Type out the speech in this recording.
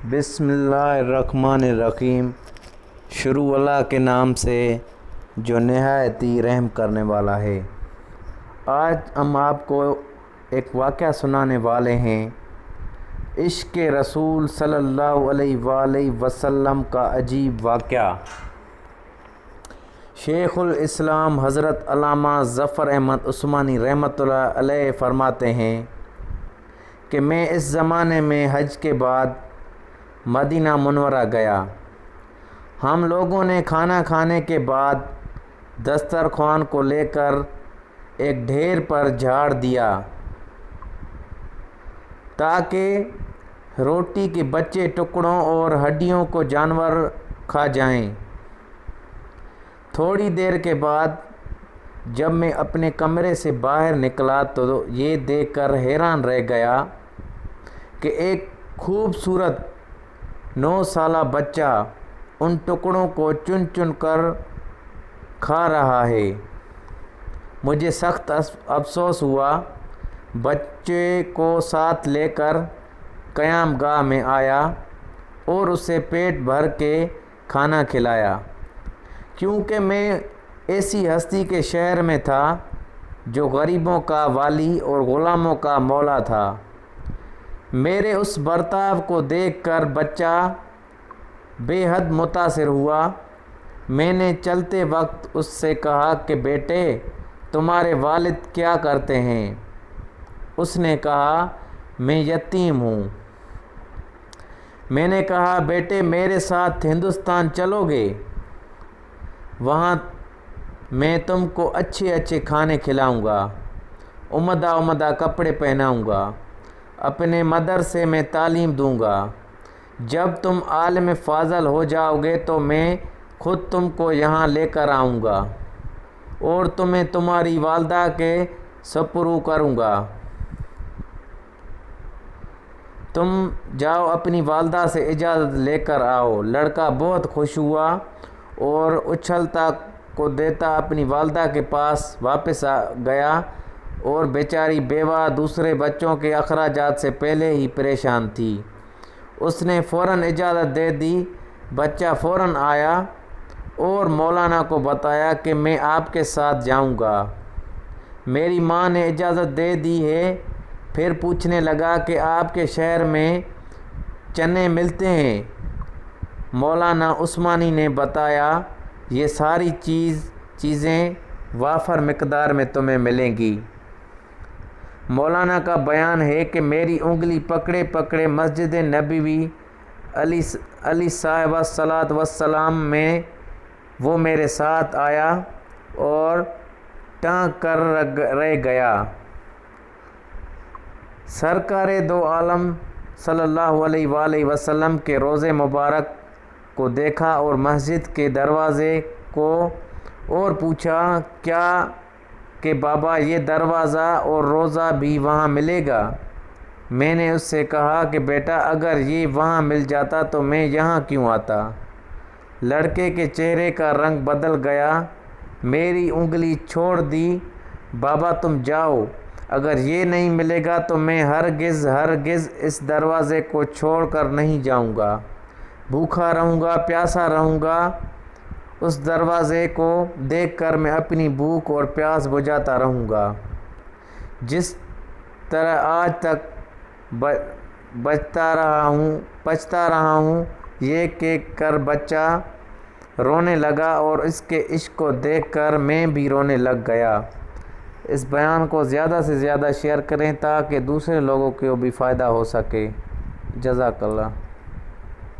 بسم اللہ الرحمن الرحیم۔ شروع اللہ کے نام سے جو نہایت ہی رحم کرنے والا ہے۔ آج ہم آپ کو ایک واقعہ سنانے والے ہیں، عشق رسول صلی اللہ علیہ وآلہ وسلم کا عجیب واقعہ۔ شیخ الاسلام حضرت علامہ ظفر احمد عثمانی رحمۃ اللہ علیہ فرماتے ہیں کہ میں اس زمانے میں حج کے بعد مدینہ منورہ گیا۔ ہم لوگوں نے کھانا کھانے کے بعد دسترخوان کو لے کر ایک ڈھیر پر جھاڑ دیا تاکہ روٹی کے بچے ٹکڑوں اور ہڈیوں کو جانور کھا جائیں۔ تھوڑی دیر کے بعد جب میں اپنے کمرے سے باہر نکلا تو یہ دیکھ کر حیران رہ گیا کہ ایک خوبصورت 9 سالہ بچہ ان ٹکڑوں کو چن چن کر کھا رہا ہے۔ مجھے سخت افسوس ہوا۔ بچے کو ساتھ لے کر قیام گاہ میں آیا اور اسے پیٹ بھر کے کھانا کھلایا، کیونکہ میں ایسی ہستی کے شہر میں تھا جو غریبوں کا والی اور غلاموں کا مولا تھا۔ میرے اس برتاؤ کو دیکھ کر بچہ بے حد متاثر ہوا۔ میں نے چلتے وقت اس سے کہا کہ بیٹے، تمہارے والد کیا کرتے ہیں؟ اس نے کہا میں یتیم ہوں۔ میں نے کہا بیٹے میرے ساتھ ہندوستان چلو گے؟ وہاں میں تم کو اچھے اچھے کھانے کھلاؤں گا، عمدہ کپڑے پہناؤں گا، اپنے مدرسے میں تعلیم دوں گا۔ جب تم عالم فاضل ہو جاؤ گے تو میں خود تم کو یہاں لے کر آؤں گا اور تمہیں تمہاری والدہ کے سپرد کروں گا۔ تم جاؤ اپنی والدہ سے اجازت لے کر آؤ۔ لڑکا بہت خوش ہوا اور اچھلتا کو دیتا اپنی والدہ کے پاس واپس گیا، اور بیچاری بیوہ دوسرے بچوں کے اخراجات سے پہلے ہی پریشان تھی۔ اس نے فوراً اجازت دے دی۔ بچہ فوراً آیا اور مولانا کو بتایا کہ میں آپ کے ساتھ جاؤں گا۔ میری ماں نے اجازت دے دی ہے۔ پھر پوچھنے لگا کہ آپ کے شہر میں چنے ملتے ہیں؟ مولانا عثمانی نے بتایا یہ ساری چیزیں وافر مقدار میں تمہیں ملیں گی۔ مولانا کا بیان ہے کہ میری انگلی پکڑے پکڑے مسجد نبوی علیہ صاحب الصلاۃ والسلام میں وہ میرے ساتھ آیا اور ٹانک کر رہ گیا۔ سرکار دو عالم صلی اللہ علیہ وآلہ وسلم کے روضے مبارک کو دیکھا اور مسجد کے دروازے کو اور پوچھا کیا کہ بابا یہ دروازہ اور روضہ بھی وہاں ملے گا؟ میں نے اس سے کہا کہ بیٹا اگر یہ وہاں مل جاتا تو میں یہاں کیوں آتا؟ لڑکے کے چہرے کا رنگ بدل گیا۔ میری انگلی چھوڑ دی۔ بابا تم جاؤ، اگر یہ نہیں ملے گا تو میں ہرگز اس دروازے کو چھوڑ کر نہیں جاؤں گا۔ بھوکا رہوں گا، پیاسا رہوں گا۔ اس دروازے کو دیکھ کر میں اپنی بھوک اور پیاس بجھاتا رہوں گا۔ جس طرح آج تک پچھتا رہا ہوں۔ یہ کہہ کر بچہ رونے لگا اور اس کے عشق کو دیکھ کر میں بھی رونے لگ گیا۔ اس بیان کو زیادہ سے زیادہ شیئر کریں تاکہ دوسرے لوگوں کو بھی فائدہ ہو سکے۔ جزاک اللہ۔